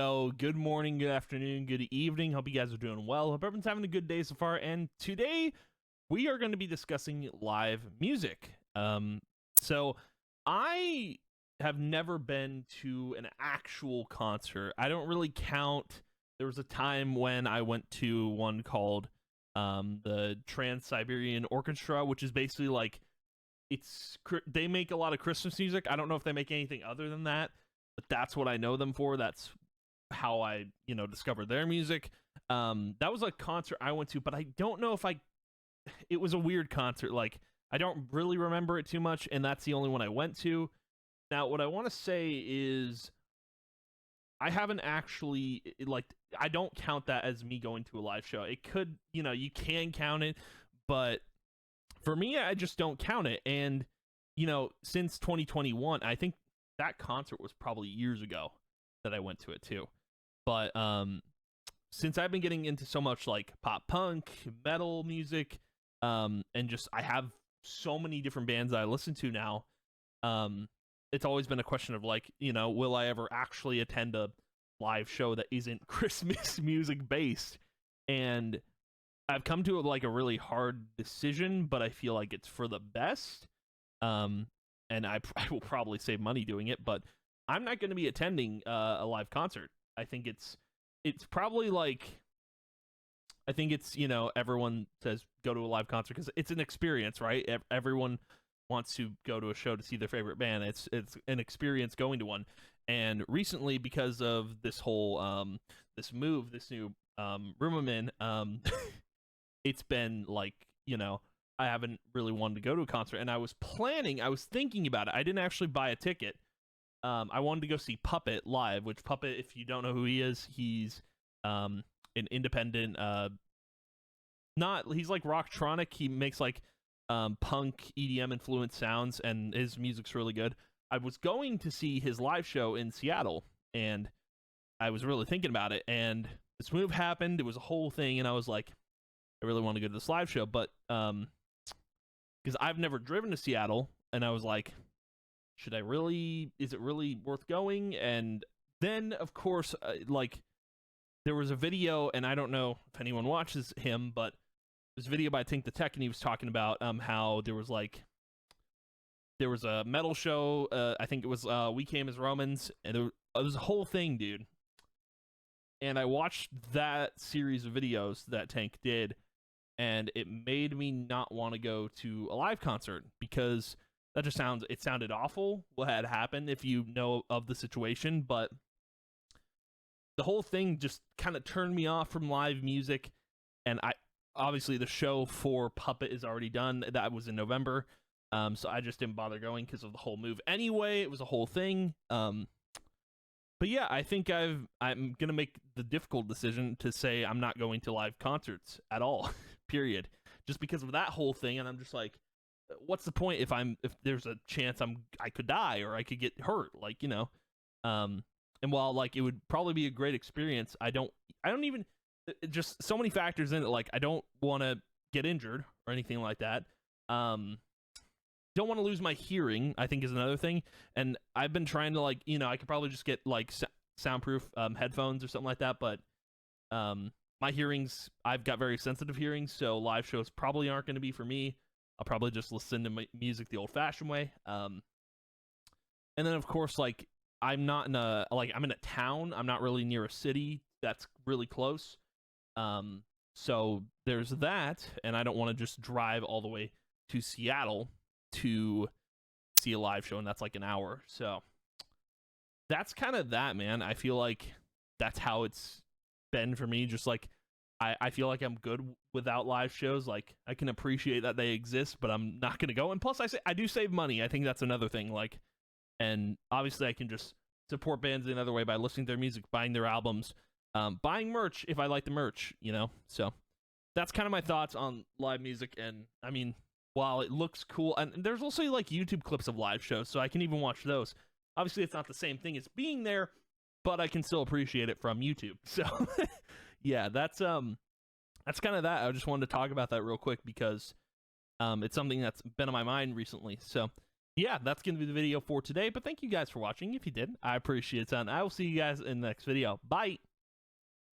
know. Good morning, good afternoon, good evening. Hope you guys are doing well. Hope everyone's having a good day so far. And today we are going to be discussing live music. So I have never been to an actual concert. I don't really count. There was a time when I went to one called the Trans-Siberian Orchestra, which is basically like they make a lot of Christmas music. I don't know if they make anything other than that, but that's what I know them for. That's how I, discovered their music. That was a concert I went to, but I don't know if it was a weird concert. Like, I don't really remember it too much, and that's the only one I went to. Now, what I want to say is I haven't actually, I don't count that as me going to a live show. It could, you can count it, but for me, I just don't count it. And, since 2021, I think that concert was probably years ago that I went to it too. But since I've been getting into so much like pop punk, metal music, and just I have so many different bands that I listen to now, it's always been a question of like, will I ever actually attend a live show that isn't Christmas music based? And I've come to like a really hard decision, but I feel like it's for the best. And I will probably save money doing it, but I'm not going to be attending a live concert. I think it's probably like, I think it's, everyone says go to a live concert because it's an experience, right? Everyone wants to go to a show to see their favorite band. It's an experience going to one. And recently, because of this whole this new Rumamin, it's been like, I haven't really wanted to go to a concert, and I was thinking about it. I didn't actually buy a ticket. I wanted to go see Puppet live, which Puppet, if you don't know who he is, he's an independent, he's like rocktronic. He makes like punk EDM influenced sounds, and his music's really good. I was going to see his live show in Seattle, and I was really thinking about it, and this move happened. It was a whole thing, and I was like, I really want to go to this live show, but because I've never driven to Seattle, and I was like, is it really worth going? And then, of course, there was a video, and I don't know if anyone watches him, but there's a video by Tink the Tech, and he was talking about how there was a metal show, I think it was We Came as Romans, and it was a whole thing, dude. And I watched that series of videos that Tank did, and it made me not want to go to a live concert because it sounded awful what had happened if you know of the situation, but the whole thing just kind of turned me off from live music. And obviously the show for Puppet is already done. That was in November. So I just didn't bother going because of the whole move. Anyway, it was a whole thing. But yeah, I think I'm going to make the difficult decision to say I'm not going to live concerts at all, period. Just because of that whole thing. And I'm just like, what's the point if there's a chance I could die or I could get hurt? Like, and while like it would probably be a great experience, I don't even, just so many factors in it. Like, I don't want to get injured or anything like that. Don't want to lose my hearing, I think, is another thing. And I've been trying to like, I could probably just get like soundproof headphones or something like that. But my hearings, I've got very sensitive hearings, so live shows probably aren't going to be for me. I'll probably just listen to my music the old-fashioned way. And then, of course, like, I'm in a town. I'm not really near a city that's really close. So there's that, and I don't want to just drive all the way to Seattle to see a live show, and that's like an hour. So that's kind of that, man. I feel like that's how it's been for me. Just like I feel like I'm good without live shows. Like, I can appreciate that they exist, but I'm not gonna go. And plus, I do save money. I think that's another thing. Like, and obviously I can just support bands another way by listening to their music, buying their albums, buying merch if I like the merch. So that's kind of my thoughts on live music. And I mean, while it looks cool, and there's also like YouTube clips of live shows, so I can even watch those. Obviously, it's not the same thing as being there, but I can still appreciate it from YouTube. So yeah, that's kind of that. I just wanted to talk about that real quick because it's something that's been on my mind recently. So yeah, that's going to be the video for today. But thank you guys for watching. If you did, I appreciate it. And I will see you guys in the next video. Bye.